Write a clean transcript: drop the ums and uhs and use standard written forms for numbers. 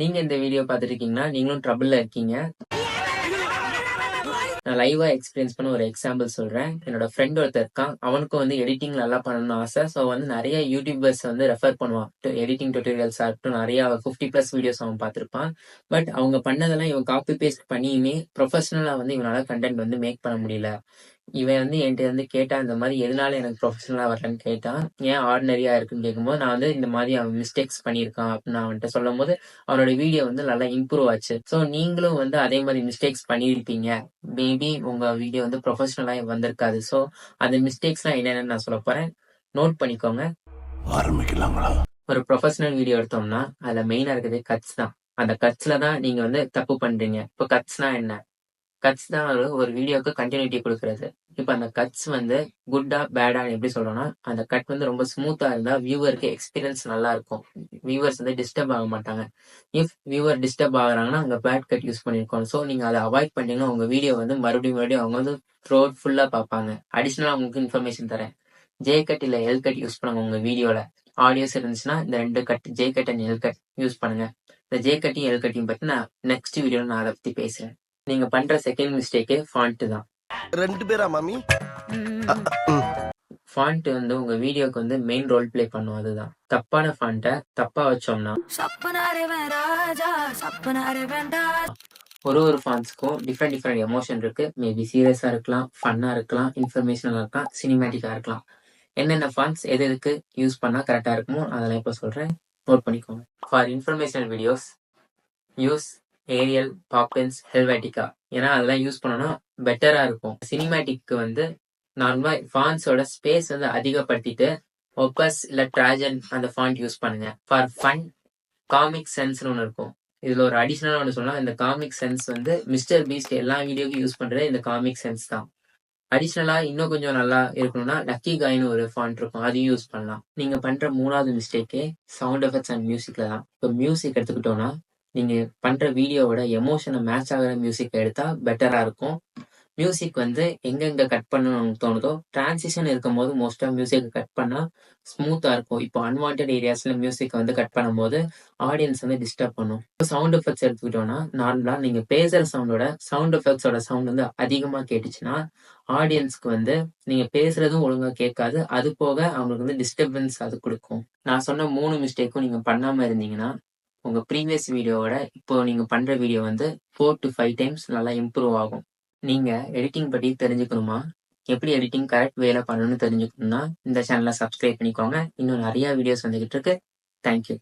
நீங்க இந்த வீடியோ பார்த்துருக்கீங்கன்னா, நீங்களும் ட்ரபிள்ல இருக்கீங்க. நான் லைவா எக்ஸ்பீரியன்ஸ் பண்ண ஒரு எக்ஸாம்பிள் சொல்றேன். என்னோட ஃப்ரெண்ட் ஒருத்தன் இருக்கான். அவனுக்கும் எடிட்டிங் நல்லா பண்ணணும்னு ஆசை. ஸோ நெறைய யூடியூபர்ஸ் ரெஃபர் பண்ணுவான். எடிட்டிங் டியூட்டோரியல்ஸா இருக்கட்டும், நெறைய 50+ வீடியோஸ் அவன் பார்த்திருப்பான். பட் அவங்க பண்ணதெல்லாம் இவன் காப்பி பேஸ்ட் பண்ணியுமே ப்ரொஃபஷனலா இவனால கன்டென்ட் மேக் பண்ண முடியல. இவன் என்கிட்ட கேட்டா, இந்த மாதிரி எதனால எனக்கு ப்ரொஃபஷனலா வரலன்னு கேட்டான். ஏன் ஆர்டினரியா இருக்குன்னு கேட்கும்போது, நான் இந்த மாதிரி அவன் மிஸ்டேக்ஸ் பண்ணியிருக்கான் அப்படின்னு நான் அவன்கிட்ட சொல்லும்போது, அவனோட வீடியோ நல்லா இம்ப்ரூவ் ஆச்சு. ஸோ நீங்களும் அதே மாதிரி மிஸ்டேக்ஸ் பண்ணியிருப்பீங்க. மேபி உங்க வீடியோ ப்ரொஃபஷனலா வந்திருக்காது. ஸோ அந்த மிஸ்டேக்ஸ்லாம் என்னென்னு நான் சொல்ல போறேன். நோட் பண்ணிக்கோங்க. ஆரம்பிக்கலாங்களா? ஒரு ப்ரொஃபஷனல் வீடியோ எடுத்தோம்னா அதுல மெயினா இருக்கிறது கட்ஸ் தான். அந்த கட்ஸ்ல தான் நீங்க தப்பு பண்றீங்க. இப்போ கட்ஸ்னா என்ன? கட்ஸ் தான் ஒரு வீடியோக்கு கண்டினியூட்டி கொடுக்கறது. இப்போ அந்த கட்ஸ் குட்டா பேடான்னு எப்படி சொல்றோம்னா, அந்த கட் ரொம்ப ஸ்மூத்தா இருந்தா வியூவருக்கு எக்ஸ்பீரியன்ஸ் நல்லா இருக்கும். வியூவர்ஸ் டிஸ்டர்ப் ஆக மாட்டாங்க. இஃப் வியூவர் டிஸ்டர்ப் ஆகுறாங்கன்னா அங்க பேட் கட் யூஸ் பண்ணிருக்கோம். ஸோ நீங்க அதை அவாய்ட் பண்ணீங்கன்னா உங்க வீடியோ மறுபடியும் அவங்க த்ரோட் ஃபுல்லா பார்ப்பாங்க. அடிஷனலா உங்களுக்கு இன்ஃபர்மேஷன் தரேன். ஜே கட் இல்ல எல் கட் யூஸ் பண்ணுங்க உங்க வீடியோல. ஆடியோஸ் இருந்துச்சுன்னா இந்த 2 cut, J cut and L cut use பண்ணுங்க. இந்த ஜே கட்டையும் எல் கட்டையும் பத்தி நான் நெக்ஸ்ட் வீடியோல நான் அதை பத்தி பேசுறேன். நீங்க பண்ற செகண்ட் மிஸ்டேக்கே ஃபாண்ட் தான். 2 பேரா மாமி? ஃபாண்ட் உங்க வீடியோக்கு மெயின் ரோல் பிளே பண்ணும். அதுதான் தப்பான ஃபாண்ட்டை தப்பா வச்சோம்னா ஒரு ஃபாண்ட்ஸ்க்கும் டிஃப்ரெண்ட் எமோஷன் இருக்கு. மேபி சீரியஸா இருக்கலாம், ஃபன்னா இருக்கலாம், இன்ஃபர்மேஷனலா இருக்கலாம், சினிமேட்டிக்கா இருக்கலாம். என்னென்ன ஃபாண்ட்ஸ் எதுக்கு யூஸ் பண்ணா கரெக்டா இருக்குமோ அதெல்லாம் இப்போ சொல்றேன். நோட் பண்ணிக்கோங்க. For informational videos use Arial, Poppins, Helvetica. ஏன்னா அதெல்லாம் யூஸ் பண்ணோம்னா பெட்டரா இருக்கும். சினிமேட்டிக்கு நார்மலா ஃபாண்ட்ஸோட ஸ்பேஸ் அதிகப்படுத்திட்டு ஒப்பஸ் இல்ல ட்ராஜன் அந்த ஃபாண்ட் யூஸ் பண்ணுங்க. ஃபார் ஃபன், காமிக் சென்ஸ்னு ஒன்று இருக்கும். இதுல ஒரு அடிஷனலா ஒன்று சொல்லலாம். இந்த காமிக் சென்ஸ் மிஸ்டர் பீஸ்ட் எல்லா வீடியோக்கும் யூஸ் பண்றது இந்த காமிக் சென்ஸ் தான். அடிஷனலா இன்னும் கொஞ்சம் நல்லா இருக்கணும்னா லக்கி காய்னு ஒரு ஃபாண்ட் இருக்கும், அதையும் யூஸ் பண்ணலாம். நீங்க பண்ற 3வது மிஸ்டேக்கே சவுண்ட் எஃபெக்ட்ஸ் அண்ட் மியூசிக்ல தான். இப்போ மியூசிக் எடுத்துக்கிட்டோம்னா நீங்க பண்ற வீடியோவோட எமோஷனை மேட்ச் ஆகிற மியூசிக் எடுத்தா பெட்டரா இருக்கும். மியூசிக் எங்கெங்க கட் பண்ணணும்னு தோணுதோ டிரான்சிஷன் இருக்கும் போது மோஸ்டா மியூசிக் கட் பண்ணா ஸ்மூத்தா இருக்கும். இப்போ அன்வான்டட் ஏரியாஸ்ல மியூசிக் கட் பண்ணும்போது ஆடியன்ஸ் டிஸ்டர்ப் பண்ணும். சவுண்ட் எஃபெக்ட்ஸ் எடுத்துக்கிட்டோம்னா நார்மலா நீங்க பேசுற சவுண்டோட சவுண்ட் எஃபெக்ட்ஸோட சவுண்ட் அதிகமா கேட்டுச்சுன்னா ஆடியன்ஸ்க்கு நீங்க பேசுறதும் ஒழுங்கா கேட்காது. அது போக அவங்களுக்கு டிஸ்டர்பன்ஸ் அது கொடுக்கும். நான் சொன்ன 3 மிஸ்டேக்கும் நீங்க பண்ணாம இருந்தீங்கன்னா உங்க ப்ரீவியஸ் வீடியோவோட இப்போ நீங்க பண்ற வீடியோ 4 to 5 டைம்ஸ் நல்லா இம்ப்ரூவ் ஆகும். நீங்க எடிட்டிங் பத்தி தெரிஞ்சுக்கணுமா? எப்படி எடிட்டிங் கரெக்ட் வேல பண்ணணும்னு தெரிஞ்சுக்கணும்னா இந்த சேனலை சப்ஸ்கிரைப் பண்ணிக்கோங்க. இன்னும் நிறைய வீடியோஸ் வந்துகிட்டு இருக்கு. தேங்க்யூ.